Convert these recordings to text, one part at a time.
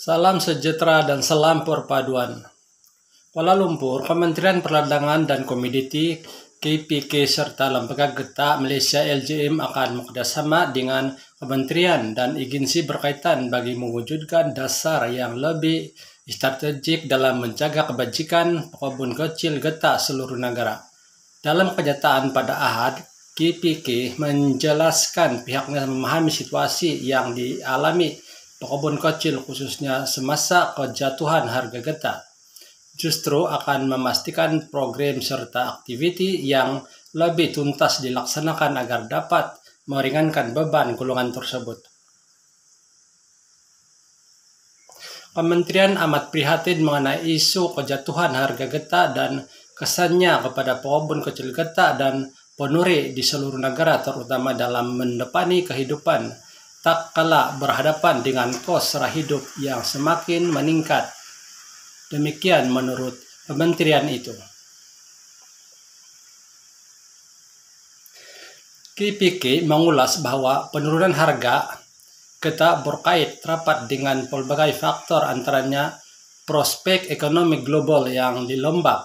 Salam sejahtera dan salam perpaduan. Kuala Lumpur, Kementerian Perdagangan dan Komoditi KPK serta Lembaga Getah Malaysia LJM akan bekerjasama dengan kementerian dan agensi berkaitan bagi mewujudkan dasar yang lebih strategik dalam menjaga kebajikan pekebun kecil getah seluruh negara. Dalam kenyataan pada Ahad, KPK menjelaskan pihaknya memahami situasi yang dialami pekebun kecil khususnya semasa kejatuhan harga getah. Justru akan memastikan program serta aktiviti yang lebih tuntas dilaksanakan agar dapat meringankan beban golongan tersebut. Kementerian amat prihatin mengenai isu kejatuhan harga getah dan kesannya kepada pekebun kecil getah dan penuri di seluruh negara, terutama dalam mendepani kehidupan tak kala berhadapan dengan kos sara hidup yang semakin meningkat. Demikian menurut kementerian itu. KPK mengulas bahwa penurunan harga getah berkait rapat dengan pelbagai faktor, antaranya prospek ekonomi global yang dilembab,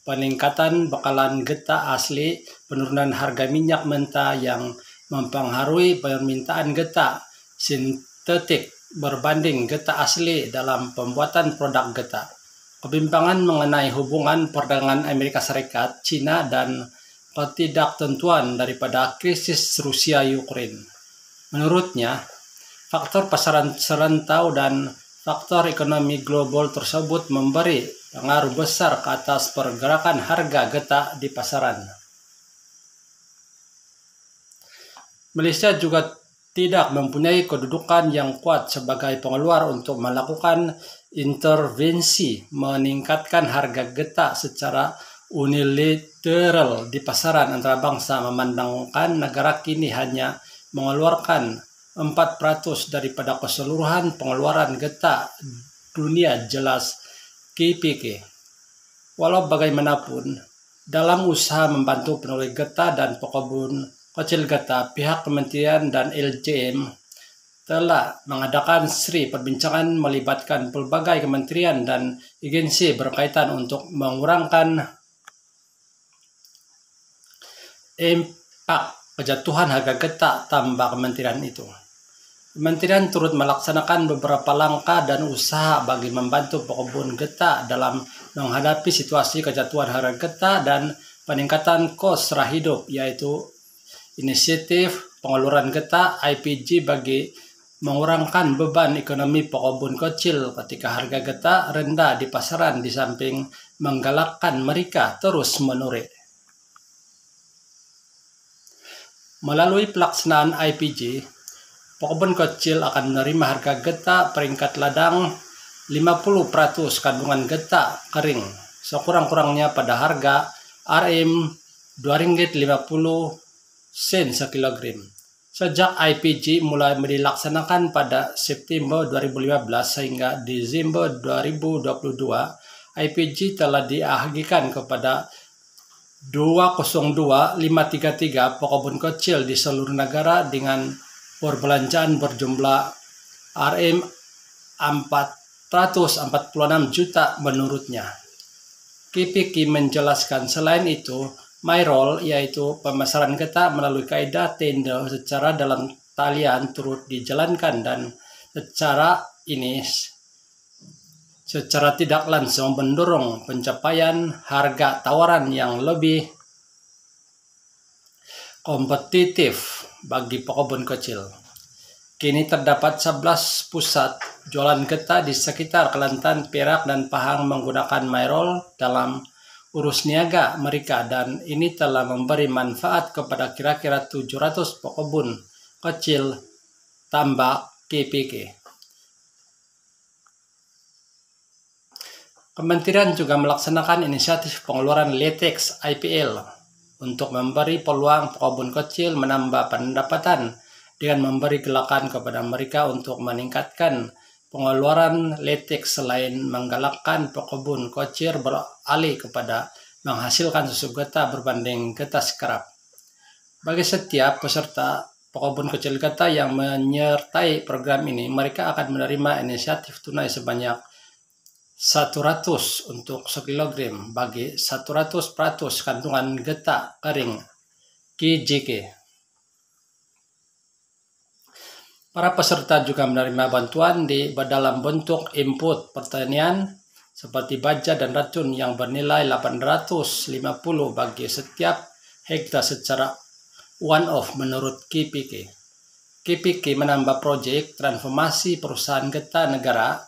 peningkatan bekalan getah asli, penurunan harga minyak mentah yang mempengaruhi permintaan getah sintetik berbanding getah asli dalam pembuatan produk getah, kebimbangan mengenai hubungan perdagangan Amerika Serikat, China, dan ketidaktentuan daripada krisis Rusia-Ukraine. Menurutnya, faktor pasaran serantau dan faktor ekonomi global tersebut memberi pengaruh besar ke atas pergerakan harga getah di pasaran. Malaysia juga tidak mempunyai kedudukan yang kuat sebagai pengeluar untuk melakukan intervensi meningkatkan harga getah secara unilateral di pasaran antarabangsa, memandangkan negara kini hanya mengeluarkan 4% daripada keseluruhan pengeluaran getah dunia, jelas KPK. Walau bagaimanapun, dalam usaha membantu penuri getah dan pekebun kecil getah, pihak kementerian dan LJM telah mengadakan seri perbincangan melibatkan pelbagai kementerian dan agensi berkaitan untuk mengurangkan impak kejatuhan harga getah, tambah kementerian itu. Kementerian turut melaksanakan beberapa langkah dan usaha bagi membantu pekebun getah dalam menghadapi situasi kejatuhan harga getah dan peningkatan kos sara hidup, yaitu inisiatif pengeluaran getah IPG bagi mengurangkan beban ekonomi pekebun kecil ketika harga getah rendah di pasaran, di samping menggalakkan mereka terus menuri. Melalui pelaksanaan IPG, pekebun kecil akan menerima harga getah peringkat ladang 50% kandungan getah kering sekurang-kurangnya pada harga RM RM2.50 sekilogram. Sejak IPG mulai dilaksanakan pada September 2015 sehingga Desember 2022, IPG telah diagikan kepada 202.533 pekebun kecil di seluruh negara dengan perbelanjaan berjumlah RM446 juta menurutnya. KPK menjelaskan selain itu, MyRole, yaitu pemasaran getah melalui kaedah tender secara dalam talian, turut dijalankan, dan secara tidak langsung mendorong pencapaian harga tawaran yang lebih kompetitif bagi pekebun kecil. Kini terdapat 11 pusat jualan getah di sekitar Kelantan, Perak, dan Pahang menggunakan MyRole dalam urus niaga mereka, dan ini telah memberi manfaat kepada kira-kira 700 pekebun kecil, tambah KPK. Kementerian juga melaksanakan inisiatif pengeluaran latex IPL untuk memberi peluang pekebun kecil menambah pendapatan dengan memberi gelakan kepada mereka untuk meningkatkan pengeluaran latex, selain menggalakkan pekebun kecil beralih kepada menghasilkan susu getah berbanding getah skrap. Bagi setiap peserta pekebun kecil getah yang menyertai program ini, mereka akan menerima inisiatif tunai sebanyak 100 untuk sekilogram bagi 100% kandungan getah kering KJK. Para peserta juga menerima bantuan dalam bentuk input pertanian seperti baja dan racun yang bernilai 850 bagi setiap hektar secara one-off menurut KPK. KPK menambah proyek transformasi perusahaan getah negara.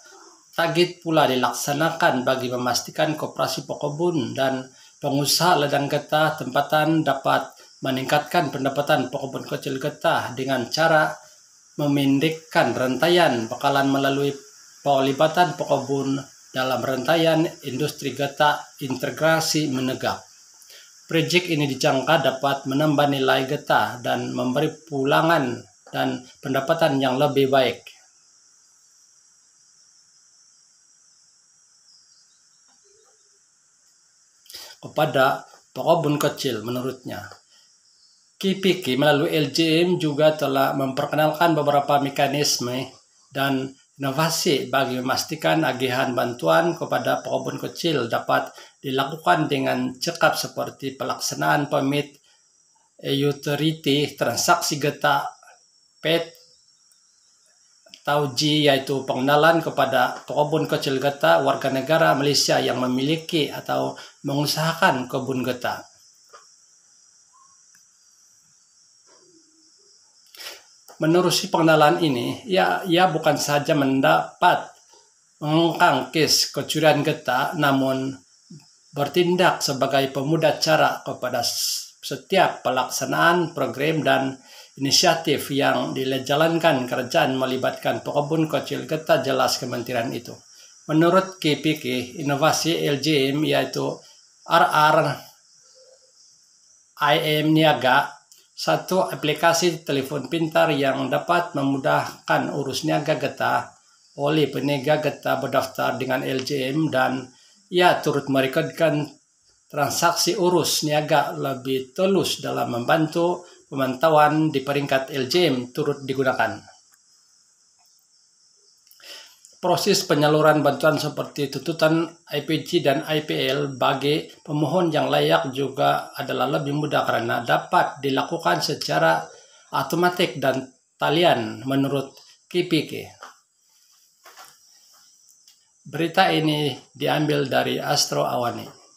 Target pula dilaksanakan bagi memastikan koperasi pekebun dan pengusaha ladang getah tempatan dapat meningkatkan pendapatan pekebun kecil getah dengan cara memindahkan rantaian bakalan melalui pelibatan pekebun dalam rantaian industri getah integrasi menegak. Proyek ini dijangka dapat menambah nilai getah dan memberi pulangan dan pendapatan yang lebih baik. Kepada pekebun kecil menurutnya. KPK melalui LJM juga telah memperkenalkan beberapa mekanisme dan inovasi bagi memastikan agihan bantuan kepada pekebun kecil dapat dilakukan dengan cepat seperti pelaksanaan permit utility transaksi getah PET atau G, yaitu pengenalan kepada pekebun kecil getah warga negara Malaysia yang memiliki atau mengusahakan kebun getah. Menerusi pengenalan ini, ia bukan saja mendapat mengungkap kes kecurian getah, namun bertindak sebagai pemudah cara kepada setiap pelaksanaan program dan inisiatif yang dijalankan kerajaan melibatkan pekebun kecil getah jelas kementerian itu. Menurut KPK, inovasi LJM yaitu RRIM Niaga, satu aplikasi telepon pintar yang dapat memudahkan urus niaga getah oleh peniaga getah berdaftar dengan LJM, dan ia turut merekodkan transaksi urus niaga lebih telus dalam membantu pemantauan di peringkat LJM turut digunakan. Proses penyaluran bantuan seperti tuntutan IPG dan IPL bagi pemohon yang layak juga adalah lebih mudah karena dapat dilakukan secara otomatis dan talian menurut KPK. Berita ini diambil dari Astro Awani.